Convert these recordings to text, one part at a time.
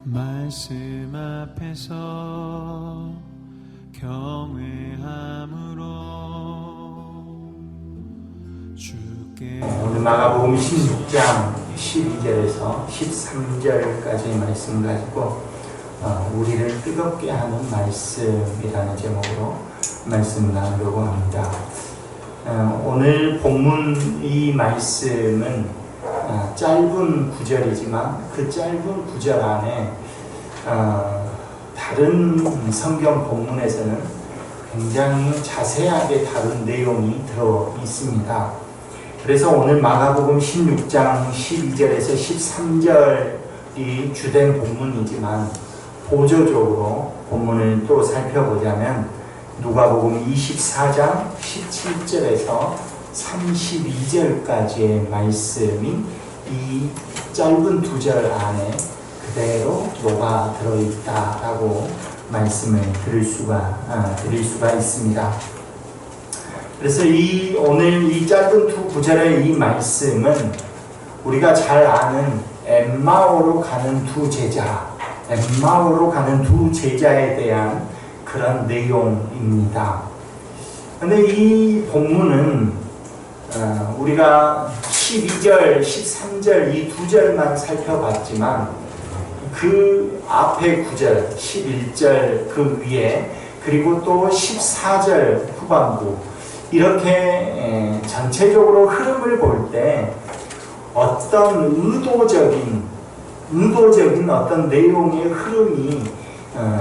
말씀 앞에서 경외함으로 주께. 오늘 마가복음 16장 12절에서 13절까지의 말씀 가지고 우리를 뜨겁게 하는 말씀이라는 제목으로 말씀을 나누려고 합니다. 오늘 본문 이 말씀은 짧은 구절이지만 그 짧은 구절 안에 다른 성경 본문에서는 굉장히 자세하게 다룬 내용이 들어 있습니다. 그래서 오늘 마가복음 16장 12절에서 13절이 주된 본문이지만 보조적으로 본문을 또 살펴보자면 누가복음 24장 17절에서 32절까지의 말씀이 이 짧은 두 절 안에 그대로 녹아 들어있다라고 말씀을 드릴 수가 있습니다. 그래서 오늘 이 짧은 두 구절의 이 말씀은 우리가 잘 아는 엠마오로 가는 두 제자에 대한 그런 내용입니다. 근데 이 본문은 우리가 12절, 13절 이 두 절만 살펴봤지만 그 앞에 9절, 11절 그 위에 그리고 또 14절 후반부 이렇게 전체적으로 흐름을 볼 때 어떤 의도적인 어떤 내용의 흐름이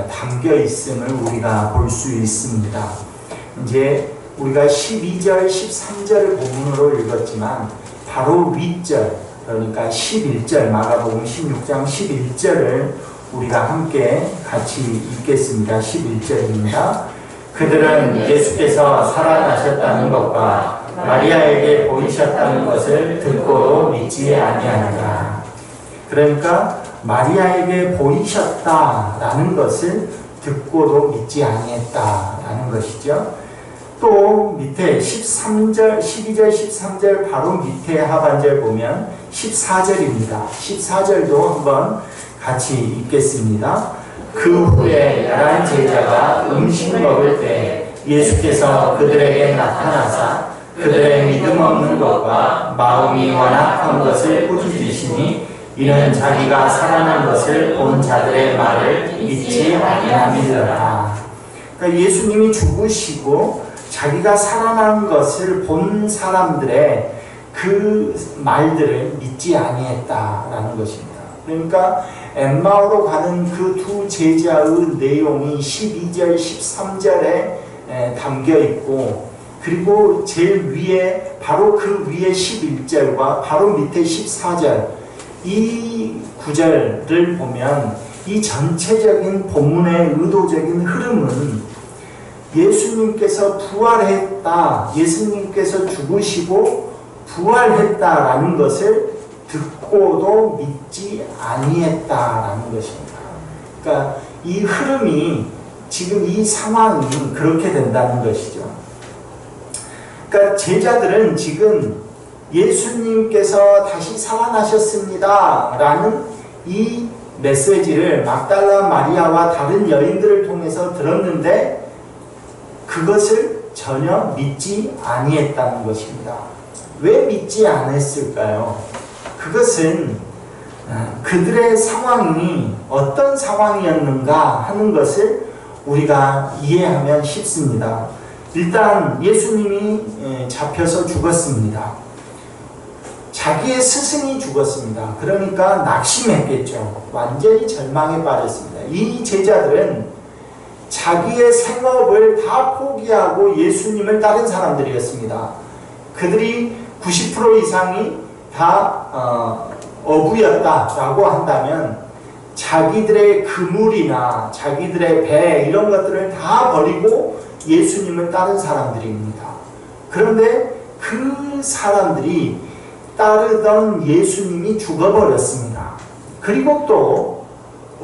담겨 있음을 우리가 볼 수 있습니다. 이제 우리가 12절, 13절을 본문으로 읽었지만 바로 윗절, 그러니까 11절, 마가복음 16장 11절을 우리가 함께 같이 읽겠습니다. 11절입니다. 그들은 예수께서 살아나셨다는 것과 마리아에게 보이셨다는 것을 듣고도 믿지 아니하니라. 그러니까 마리아에게 보이셨다라는 것을 듣고도 믿지 아니했다라는 것이죠. 또 밑에 13절, 12절, 13절 바로 밑에 하반절 보면 14절입니다. 14절도 한번 같이 읽겠습니다. 그 후에 11 제자가 음식 먹을 때 예수께서 그들에게 나타나사 그들의 믿음 없는 것과 마음이 완악한 것을 꾸짖으시니 이는 자기가 살아난 것을 본 자들의 말을 믿지 아니함이더라. 그러니까 예수님이 죽으시고 자기가 살아난 것을 본 사람들의 그 말들을 믿지 아니했다라는 것입니다. 그러니까 엠마오로 가는 그 두 제자의 내용이 12절, 13절에 담겨 있고 그리고 제일 위에 바로 그 위에 11절과 바로 밑에 14절 이 구절을 보면 이 전체적인 본문의 의도적인 흐름은 예수님께서 부활했다, 예수님께서 죽으시고 부활했다라는 것을 듣고도 믿지 아니했다라는 것입니다. 그러니까 이 흐름이 지금 이 상황이 그렇게 된다는 것이죠. 그러니까 제자들은 지금 예수님께서 다시 살아나셨습니다 라는 이 메시지를 막달라 마리아와 다른 여인들을 통해서 들었는데 그것을 전혀 믿지 아니했다는 것입니다. 왜 믿지 않았을까요? 그것은 그들의 상황이 어떤 상황이었는가 하는 것을 우리가 이해하면 쉽습니다. 일단 예수님이 잡혀서 죽었습니다. 자기의 스승이 죽었습니다. 그러니까 낙심했겠죠. 완전히 절망에 빠졌습니다. 이 제자들은 자기의 생업을 다 포기하고 예수님을 따른 사람들이었습니다. 그들이 90% 이상이 다 어부였다라고 한다면 자기들의 그물이나 자기들의 배 이런 것들을 다 버리고 예수님을 따른 사람들입니다. 그런데 그 사람들이 따르던 예수님이 죽어버렸습니다. 그리고 또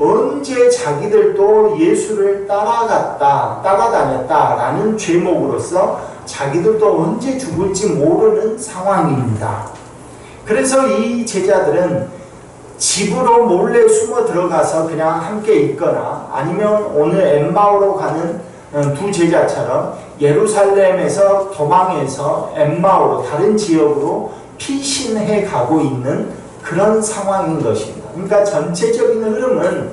언제 자기들도 예수를 따라다녔다라는 죄목으로서 자기들도 언제 죽을지 모르는 상황입니다. 그래서 이 제자들은 집으로 몰래 숨어 들어가서 그냥 함께 있거나 아니면 오늘 엠마오로 가는 두 제자처럼 예루살렘에서 도망해서 엠마오로 다른 지역으로 피신해 가고 있는 그런 상황인 것입니다. 그러니까 전체적인 흐름은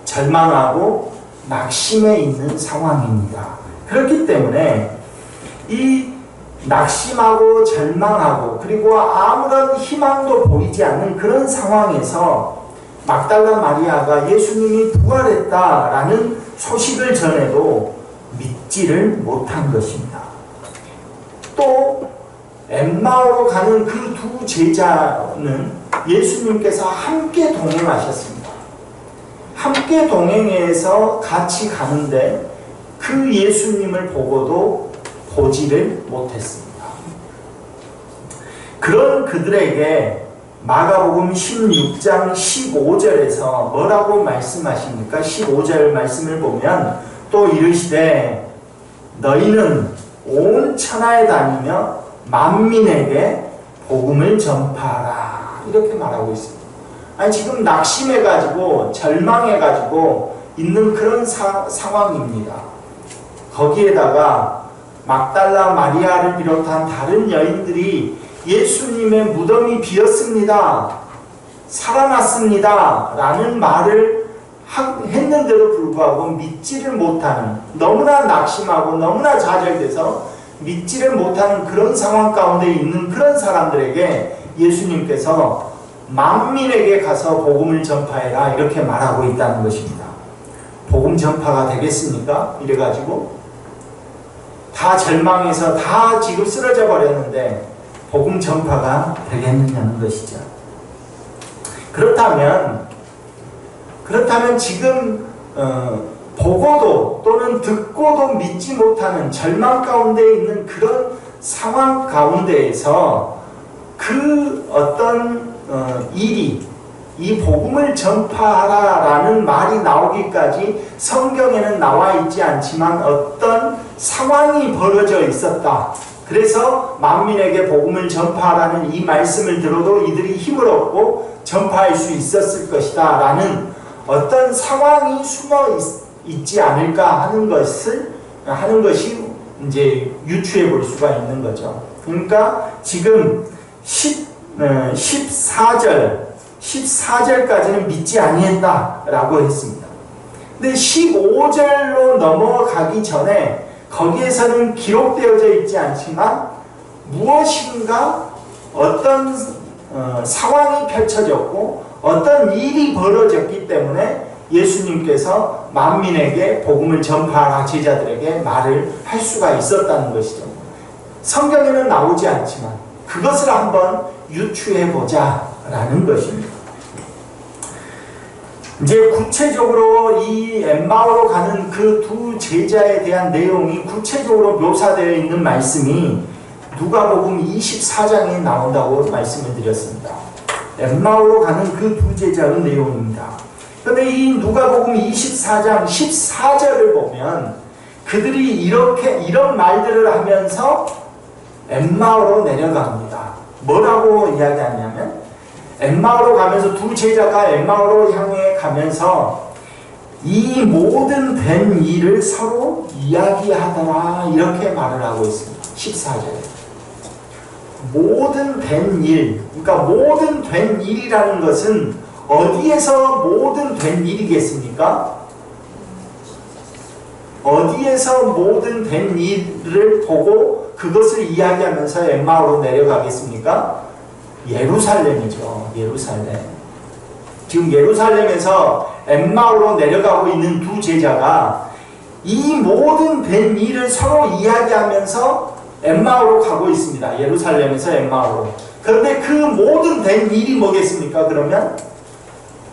절망하고 낙심해 있는 상황입니다. 그렇기 때문에 이 낙심하고 절망하고 그리고 아무런 희망도 보이지 않는 그런 상황에서 막달라 마리아가 예수님이 부활했다라는 소식을 전해도 믿지를 못한 것입니다. 또 엠마오로 가는 그 두 제자는 예수님께서 함께 동행하셨습니다. 함께 동행해서 같이 가는데 그 예수님을 보고도 보지를 못했습니다. 그런 그들에게 마가복음 16장 15절에서 뭐라고 말씀하십니까? 15절 말씀을 보면 또 이르시되 너희는 온 천하에 다니며 만민에게 복음을 전파하라 이렇게 말하고 있습니다. 아니 지금 낙심해가지고 절망해가지고 있는 그런 상황입니다. 거기에다가 막달라 마리아를 비롯한 다른 여인들이 예수님의 무덤이 비었습니다. 살아났습니다. 라는 말을 했는데도 불구하고 믿지를 못하는 너무나 낙심하고 너무나 좌절돼서 믿지를 못하는 그런 상황 가운데 있는 그런 사람들에게 예수님께서 만민에게 가서 복음을 전파해라 이렇게 말하고 있다는 것입니다. 복음 전파가 되겠습니까? 이래가지고 다 절망해서 다 지금 쓰러져 버렸는데 복음 전파가 되겠느냐는 것이죠. 그렇다면 지금 보고도 또는 듣고도 믿지 못하는 절망 가운데 있는 그런 상황 가운데에서 그 어떤 일이 이 복음을 전파하라라는 말이 나오기까지 성경에는 나와 있지 않지만 어떤 상황이 벌어져 있었다. 그래서 만민에게 복음을 전파하라는 이 말씀을 들어도 이들이 힘을 얻고 전파할 수 있었을 것이다 라는 어떤 상황이 숨어 있지 않을까 하는 것이 이제 유추해 볼 수가 있는 거죠. 그러니까 지금 14절까지는 믿지 아니했다라고 했습니다. 근데 15절로 넘어가기 전에 거기에서는 기록되어져 있지 않지만 무엇인가 어떤 상황이 펼쳐졌고 어떤 일이 벌어졌기 때문에 예수님께서 만민에게 복음을 전파하라 제자들에게 말을 할 수가 있었다는 것이죠. 성경에는 나오지 않지만 그것을 한번 유추해보자 라는 것입니다. 이제 구체적으로 이 엠마오로 가는 그 두 제자에 대한 내용이 구체적으로 묘사되어 있는 말씀이 누가복음 24장에 나온다고 말씀을 드렸습니다. 엠마오로 가는 그 두 제자의 내용입니다. 그런데 이 누가복음 24장 14절을 보면 그들이 이런 말들을 하면서 엠마오로 내려갑니다. 뭐라고 이야기하냐면 엠마오로 가면서 두 제자가 엠마오로 향해 가면서 이 모든 된 일을 서로 이야기하더라 이렇게 말을 하고 있습니다. 14절에 모든 된 일, 그러니까 모든 된 일이라는 것은 어디에서 모든 된 일이겠습니까? 어디에서 모든 된 일을 보고 그것을 이야기하면서 엠마오로 내려가겠습니까? 예루살렘이죠. 예루살렘. 지금 예루살렘에서 엠마오로 내려가고 있는 두 제자가 이 모든 된 일을 서로 이야기하면서 엠마오로 가고 있습니다. 예루살렘에서 엠마오로. 그런데 그 모든 된 일이 뭐겠습니까? 그러면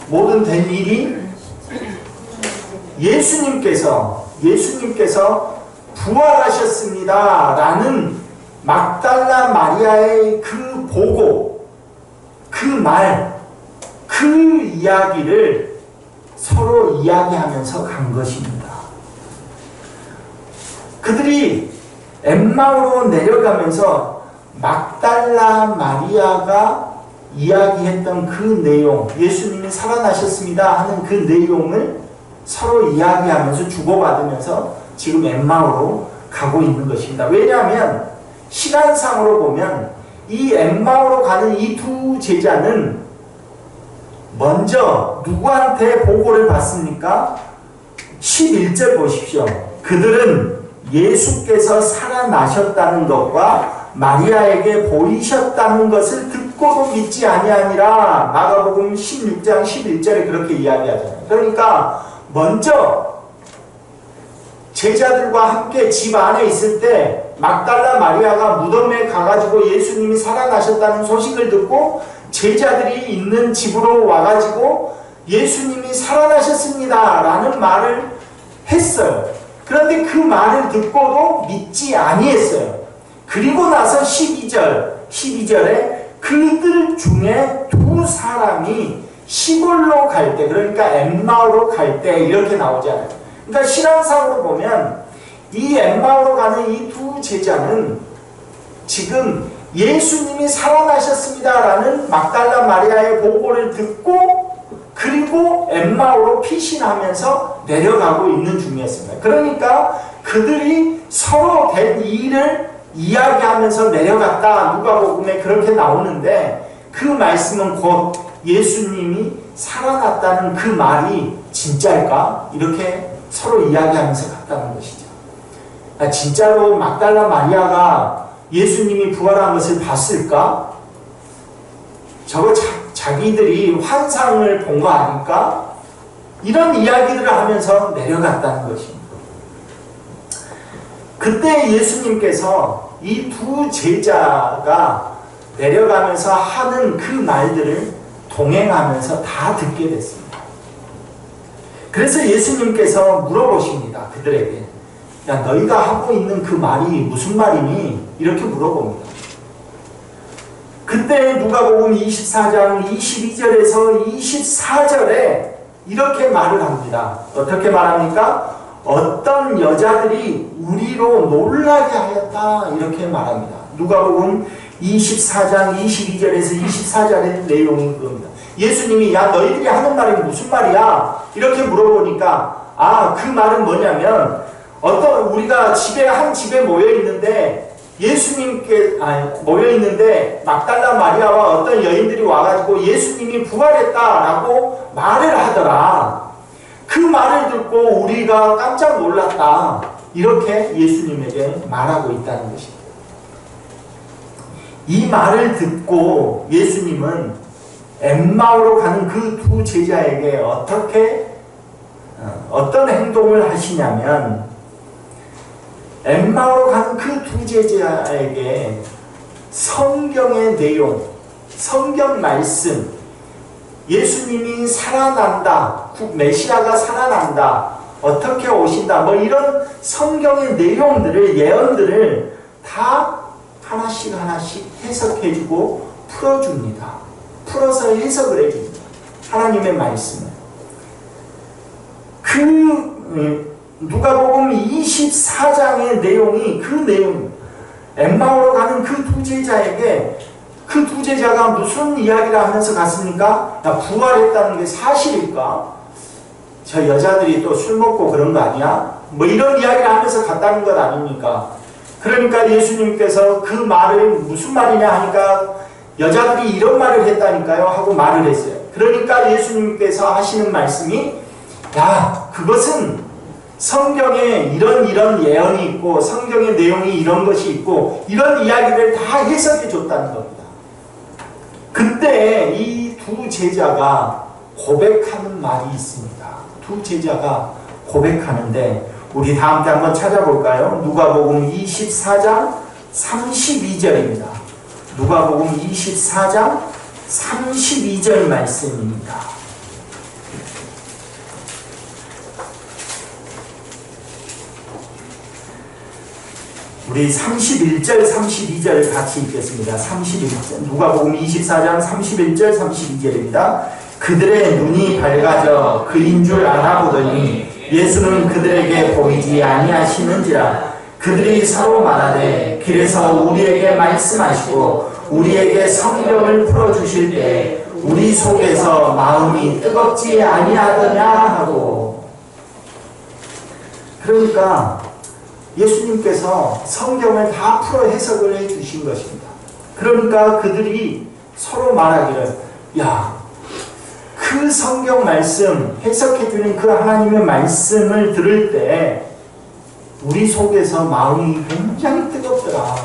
모든 된 일이 예수님께서 부활하셨습니다 라는 막달라 마리아의 그 보고 그 말, 그 이야기를 서로 이야기하면서 간 것입니다. 그들이 엠마오로 내려가면서 막달라 마리아가 이야기했던 그 내용, 예수님이 살아나셨습니다 하는 그 내용을 서로 이야기하면서 주고받으면서 지금 엠마오로 가고 있는 것입니다. 왜냐하면 시간상으로 보면 이 엠마오로 가는 이 두 제자는 먼저 누구한테 보고를 받습니까? 11절 보십시오. 그들은 예수께서 살아나셨다는 것과 마리아에게 보이셨다는 것을 듣고도 믿지 아니하니라. 마가복음 16장 11절에 그렇게 이야기하잖아요. 그러니까 먼저 제자들과 함께 집 안에 있을 때 막달라 마리아가 무덤에 가가지고 예수님이 살아나셨다는 소식을 듣고 제자들이 있는 집으로 와가지고 예수님이 살아나셨습니다 라는 말을 했어요. 그런데 그 말을 듣고도 믿지 아니했어요. 그리고 나서 12절에 그들 중에 두 사람이 시골로 갈 때, 그러니까 엠마오로 갈 때 이렇게 나오잖아요. 그러니까 신앙상으로 보면 이 엠마오로 가는 이 두 제자는 지금 예수님이 살아나셨습니다 라는 막달라 마리아의 보고를 듣고 그리고 엠마오로 피신하면서 내려가고 있는 중이었습니다. 그러니까 그들이 서로 된 일을 이야기하면서 내려갔다. 누가복음에 그렇게 나오는데 그 말씀은 곧 예수님이 살아났다는 그 말이 진짜일까? 이렇게 서로 이야기하면서 갔다는 것이죠. 진짜로 막달라 마리아가 예수님이 부활한 것을 봤을까? 저거 자기들이 환상을 본 거 아닐까? 이런 이야기들을 하면서 내려갔다는 것입니다. 그때 예수님께서 이 두 제자가 내려가면서 하는 그 말들을 동행하면서 다 듣게 됐습니다. 그래서 예수님께서 물어보십니다. 그들에게. 야, 너희가 하고 있는 그 말이 무슨 말이니? 이렇게 물어봅니다. 그때 누가복음 24장 22절에서 24절에 이렇게 말을 합니다. 어떻게 말합니까? 어떤 여자들이 우리로 놀라게 하였다. 이렇게 말합니다. 누가복음 24장 22절에서 24절의 내용이 그겁니다. 예수님이 야 너희들이 하는 말이 무슨 말이야? 이렇게 물어보니까 그 말은 뭐냐면 우리가 한 집에 모여 있는데 모여 있는데 막달라 마리아와 어떤 여인들이 와가지고 예수님이 부활했다라고 말을 하더라. 그 말을 듣고 우리가 깜짝 놀랐다. 이렇게 예수님에게 말하고 있다는 것입니다. 이 말을 듣고 예수님은 엠마오로 가는 그 두 제자에게 어떤 행동을 하시냐면 엠마오로 가는 그 두 제자에게 성경의 내용, 성경 말씀, 예수님이 살아난다, 메시아가 살아난다, 어떻게 오신다, 이런 성경의 내용들을, 예언들을 다 하나씩 해석해주고 풀어줍니다. 풀어서 해석을 해줍니다. 하나님의 말씀을. 누가복음 24장의 내용이 그 내용입니다. 엠마오로 가는 그 두 제자에게 그 두 제자가 무슨 이야기를 하면서 갔습니까? 야, 부활했다는 게 사실일까? 저 여자들이 또 술 먹고 그런 거 아니야? 이런 이야기를 하면서 갔다는 것 아닙니까? 그러니까 예수님께서 그 말을 무슨 말이냐 하니까 여자들이 이런 말을 했다니까요 하고 말을 했어요. 그러니까 예수님께서 하시는 말씀이 야, 그것은 성경에 이런 예언이 있고 성경의 내용이 이런 것이 있고 이런 이야기를 다 해석해 줬다는 겁니다. 그때 이 두 제자가 고백하는 말이 있습니다. 두 제자가 고백하는데 우리 다 함께 한번 찾아볼까요? 누가복음 24장 32절입니다. 누가복음 24장 32절 말씀입니다. 우리 31절, 32절 같이 읽겠습니다. 31절. 누가복음 24장 31절, 32절입니다. 그들의 눈이 밝아져 그인 줄 알아보더니 예수는 그들에게 보이지 아니하시는지라 그들이 서로 말하되 길에서 우리에게 말씀하시고 우리에게 성경을 풀어주실 때 우리 속에서 마음이 뜨겁지 아니하더냐 하고. 그러니까 예수님께서 성경을 다 풀어 해석을 해 주신 것입니다. 그러니까 그들이 서로 말하기를, 야, 그 성경 말씀, 해석해 주는 그 하나님의 말씀을 들을 때 우리 속에서 마음이 굉장히 뜨겁더라.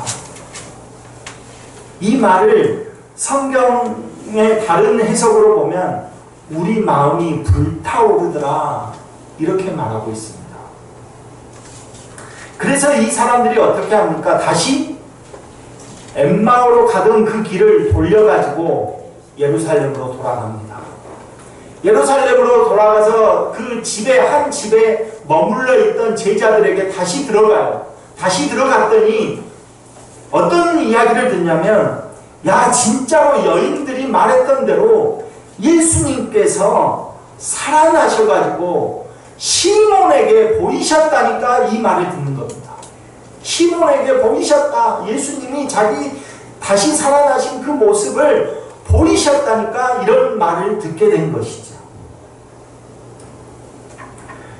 이 말을 성경의 다른 해석으로 보면 우리 마음이 불타오르더라, 이렇게 말하고 있습니다. 그래서 이 사람들이 어떻게 합니까? 다시 엠마오로 가던 그 길을 돌려가지고 예루살렘으로 돌아갑니다. 예루살렘으로 돌아가서 그 집에, 한 집에 머물러 있던 제자들에게 다시 들어가요. 다시 들어갔더니 어떤 이야기를 듣냐면, 야, 진짜로 여인들이 말했던 대로 예수님께서 살아나셔가지고 시몬에게 보이셨다니까, 이 말을 듣는 겁니다. 시몬에게 보이셨다. 예수님이 자기 다시 살아나신 그 모습을 보이셨다니까, 이런 말을 듣게 된 것이죠.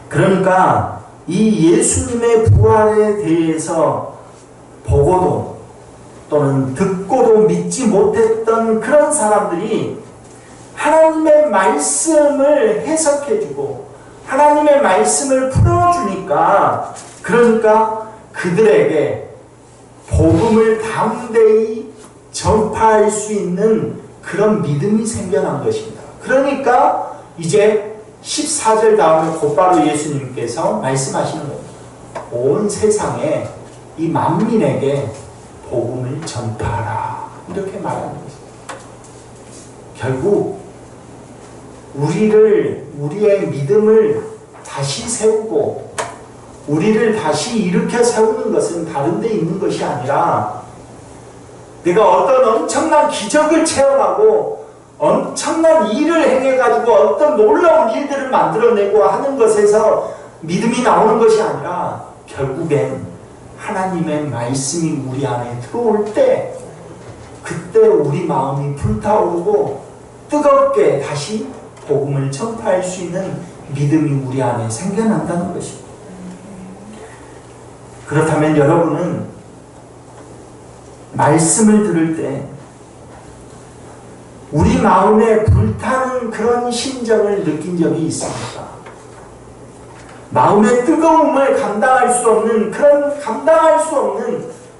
그러니까 이 예수님의 부활에 대해서 보고도 또는 듣고도 믿지 못했던 그런 사람들이 하나님의 말씀을 해석해주고 하나님의 말씀을 풀어주니까, 그러니까 그들에게 복음을 담대히 전파할 수 있는 그런 믿음이 생겨난 것입니다. 그러니까 이제 14절 다음에 곧바로 예수님께서 말씀하시는 겁니다. 온 세상에 이 만민에게 복음을 전파하라, 이렇게 말하는 것입니다. 결국 우리의 믿음을 다시 세우고 우리를 다시 일으켜 세우는 것은 다른 데 있는 것이 아니라, 내가 어떤 엄청난 기적을 체험하고 엄청난 일을 행해가지고 어떤 놀라운 일들을 만들어내고 하는 것에서 믿음이 나오는 것이 아니라, 결국엔 하나님의 말씀이 우리 안에 들어올 때, 그때 우리 마음이 불타오르고 뜨겁게 다시 복음을 전파할 수 있는 믿음이 우리 안에 생겨난다는 것입니다. 그렇다면 여러분은 말씀을 들을 때 우리 마음에 불타는 그런 심정을 느낀 적이 있습니까? 마음의 뜨거움을 감당할 수 없는,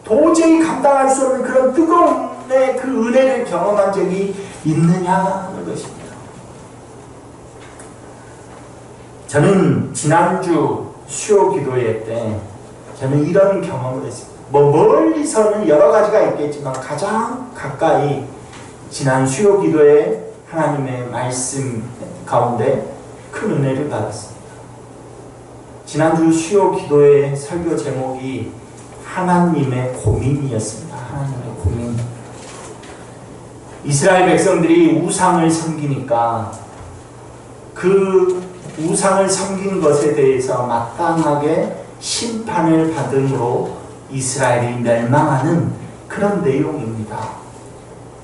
도저히 감당할 수 없는 그런 뜨거움의 그 은혜를 경험한 적이 있느냐 하는 것입니다. 저는 지난주 수요 기도회 때 저는 이런 경험을 했습니다. 멀리서는 여러 가지가 있겠지만 가장 가까이 지난 수요 기도에 하나님의 말씀 가운데 큰 은혜를 받았습니다. 지난주 수요 기도의 설교 제목이 하나님의 고민이었습니다. 하나님의 고민. 이스라엘 백성들이 우상을 섬기니까 그 우상을 섬긴 것에 대해서 마땅하게 심판을 받음으로 이스라엘이 멸망하는 그런 내용입니다.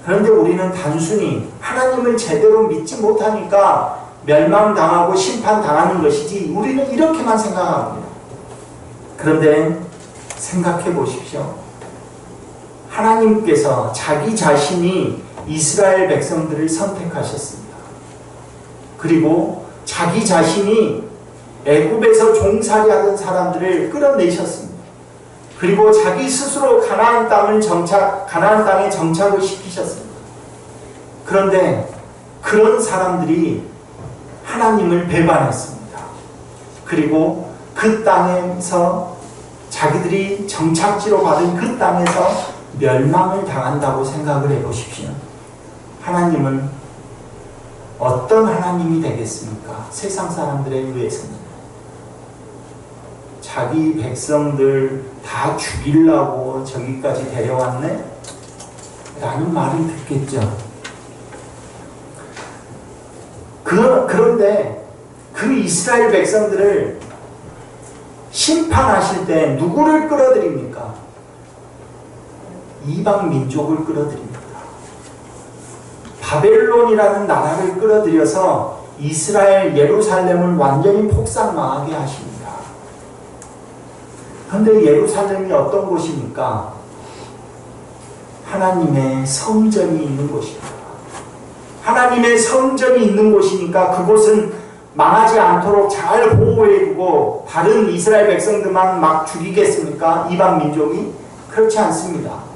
그런데 우리는 단순히 하나님을 제대로 믿지 못하니까 멸망당하고 심판당하는 것이지, 우리는 이렇게만 생각합니다. 그런데 생각해 보십시오. 하나님께서 자기 자신이 이스라엘 백성들을 선택하셨습니다. 그리고 자기 자신이 애굽에서 종살이하던 사람들을 끌어내셨습니다. 그리고 자기 스스로 가나안 땅에 정착을 시키셨습니다. 그런데 그런 사람들이 하나님을 배반했습니다. 그리고 그 땅에서, 자기들이 정착지로 받은 그 땅에서 멸망을 당한다고 생각을 해보십시오. 하나님은 어떤 하나님이 되겠습니까? 세상 사람들에 의해서는 자기 백성들 다 죽이려고 저기까지 데려왔네? 라는 말을 듣겠죠. 그런데 그 이스라엘 백성들을 심판하실 때 누구를 끌어들입니까? 이방 민족을 끌어들입니다. 바벨론이라는 나라를 끌어들여서 이스라엘 예루살렘을 완전히 폭삭망하게 하십니다. 그런데 예루살렘이 어떤 곳입니까? 하나님의 성전이 있는 곳입니다. 하나님의 성전이 있는 곳이니까 그곳은 망하지 않도록 잘 보호해두고 다른 이스라엘 백성들만 막 죽이겠습니까? 이방 민족이? 그렇지 않습니다.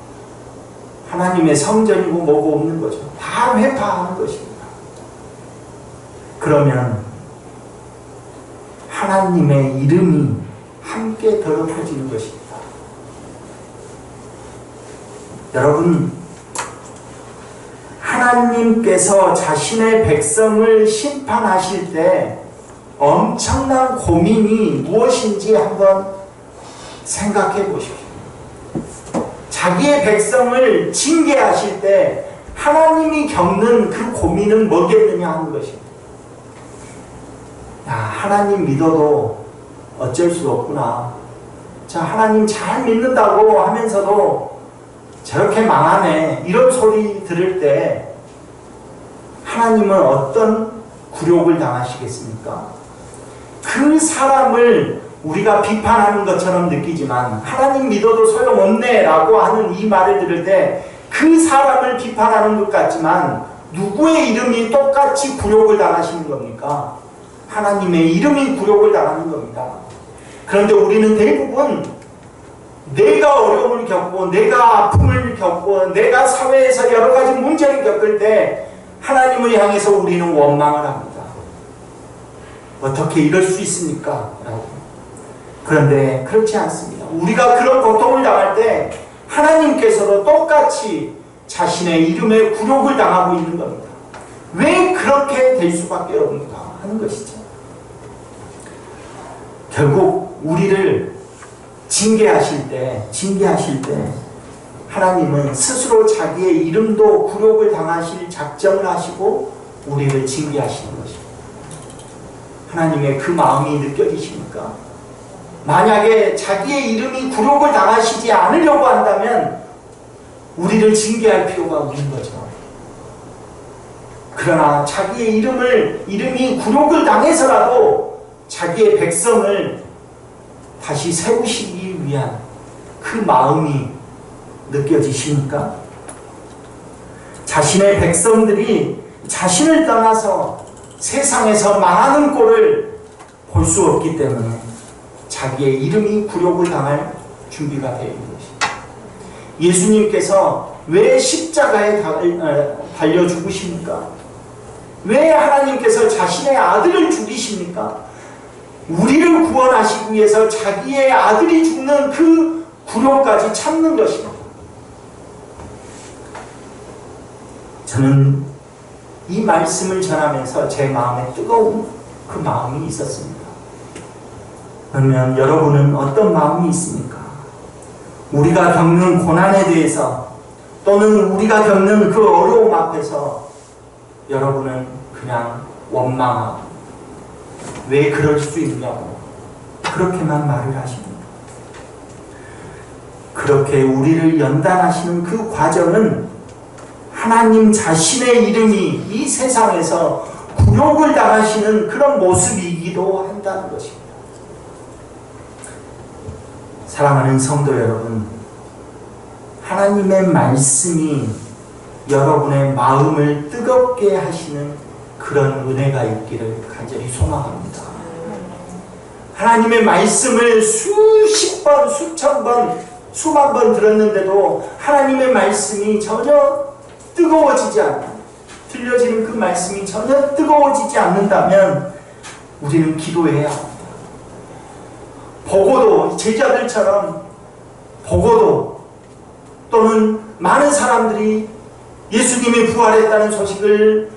하나님의 성전이고 뭐고 없는 거죠. 다 회파하는 것입니다. 그러면 하나님의 이름이 함께 더럽혀지는 것입니다. 여러분, 하나님께서 자신의 백성을 심판하실 때 엄청난 고민이 무엇인지 한번 생각해 보십시오. 자기의 백성을 징계하실 때 하나님이 겪는 그 고민은 뭐겠느냐 하는 것입니다. 야, 하나님 믿어도 어쩔 수 없구나. 자, 하나님 잘 믿는다고 하면서도 저렇게 망하네. 이런 소리 들을 때 하나님은 어떤 굴욕을 당하시겠습니까? 그 사람을 우리가 비판하는 것처럼 느끼지만 하나님 믿어도 소용없네 라고 하는 이 말을 들을 때 그 사람을 비판하는 것 같지만 누구의 이름이 똑같이 굴욕을 당하시는 겁니까? 하나님의 이름이 굴욕을 당하는 겁니다. 그런데 우리는 대부분 내가 어려움을 겪고 내가 아픔을 겪고 내가 사회에서 여러 가지 문제를 겪을 때 하나님을 향해서 우리는 원망을 합니다. 어떻게 이럴 수 있습니까? 라고. 그런데 그렇지 않습니다. 우리가 그런 고통을 당할 때 하나님께서도 똑같이 자신의 이름에 굴욕을 당하고 있는 겁니다. 왜 그렇게 될 수밖에 없는가 하는 것이죠. 결국 우리를 징계하실 때 하나님은 스스로 자기의 이름도 굴욕을 당하실 작정을 하시고 우리를 징계하시는 것입니다. 하나님의 그 마음이 느껴지십니까? 만약에 자기의 이름이 굴욕을 당하시지 않으려고 한다면 우리를 징계할 필요가 없는 거죠. 그러나 자기의 이름이 굴욕을 당해서라도 자기의 백성을 다시 세우시기 위한 그 마음이 느껴지십니까? 자신의 백성들이 자신을 떠나서 세상에서 망하는 꼴을 볼 수 없기 때문에 자기의 이름이 굴욕을 당할 준비가 되어 있는 것입니다. 예수님께서 왜 십자가에 달려 죽으십니까? 왜 하나님께서 자신의 아들을 죽이십니까? 우리를 구원하시기 위해서 자기의 아들이 죽는 그 굴욕까지 참는 것입니다. 저는 이 말씀을 전하면서 제 마음에 뜨거운 그 마음이 있었습니다. 그러면 여러분은 어떤 마음이 있습니까? 우리가 겪는 고난에 대해서 또는 우리가 겪는 그 어려움 앞에서 여러분은 그냥 원망하고 왜 그럴 수 있냐고 그렇게만 말을 하십니다. 그렇게 우리를 연단하시는 그 과정은 하나님 자신의 이름이 이 세상에서 굴욕을 당하시는 그런 모습이기도 한다는 것입니다. 사랑하는 성도 여러분, 하나님의 말씀이 여러분의 마음을 뜨겁게 하시는 그런 은혜가 있기를 간절히 소망합니다. 하나님의 말씀을 수십 번, 수천 번, 수만 번 들었는데도 하나님의 말씀이 전혀 뜨거워지지 않는, 들려지는 그 말씀이 전혀 뜨거워지지 않는다면 우리는 기도해야 합니다. 보고도, 제자들처럼 보고도 또는 많은 사람들이 예수님이 부활했다는 소식을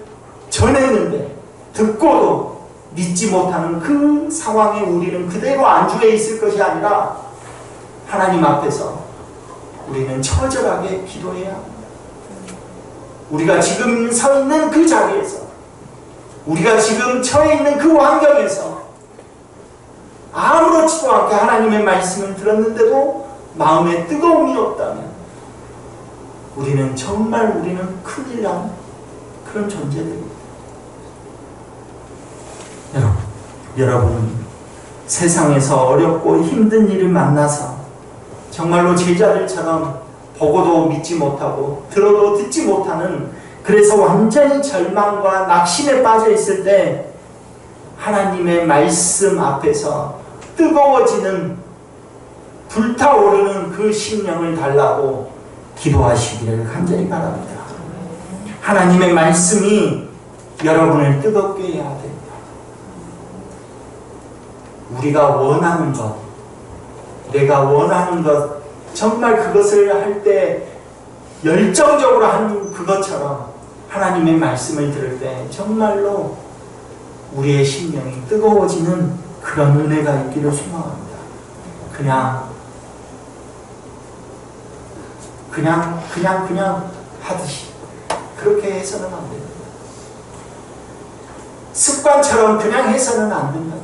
전했는데 듣고도 믿지 못하는 그 상황에 우리는 그대로 안주해 있을 것이 아니라 하나님 앞에서 우리는 처절하게 기도해야 합니다. 우리가 지금 서 있는 그 자리에서, 우리가 지금 처해 있는 그 환경에서 아무렇지도 이렇게 하나님의 말씀을 들었는데도 마음에 뜨거움이 없다면 우리는 큰일 난 그런 존재들입니다. 여러분 세상에서 어렵고 힘든 일을 만나서 정말로 제자들처럼 보고도 믿지 못하고 들어도 듣지 못하는, 그래서 완전히 절망과 낙심에 빠져 있을 때 하나님의 말씀 앞에서 뜨거워지는, 불타오르는 그 심령을 달라고 기도하시기를 간절히 바랍니다. 하나님의 말씀이 여러분을 뜨겁게 해야 됩니다. 우리가 원하는 것, 내가 원하는 것, 정말 그것을 할 때 열정적으로 하는 그것처럼 하나님의 말씀을 들을 때 정말로 우리의 심령이 뜨거워지는 그런 은혜가 있기를 소망합니다. 그냥 하듯이 그렇게 해서는 안 됩니다. 습관처럼 그냥 해서는 안 된다.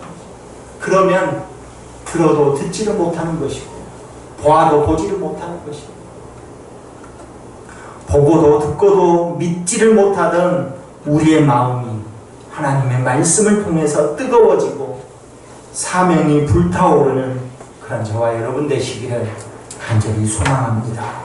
그러면 들어도 듣지를 못하는 것이고 보아도 보지를 못하는 것이고 보고도 듣고도 믿지를 못하던 우리의 마음이 하나님의 말씀을 통해서 뜨거워지고 사명이 불타오르는 그런 저와 여러분 되시기를 간절히 소망합니다.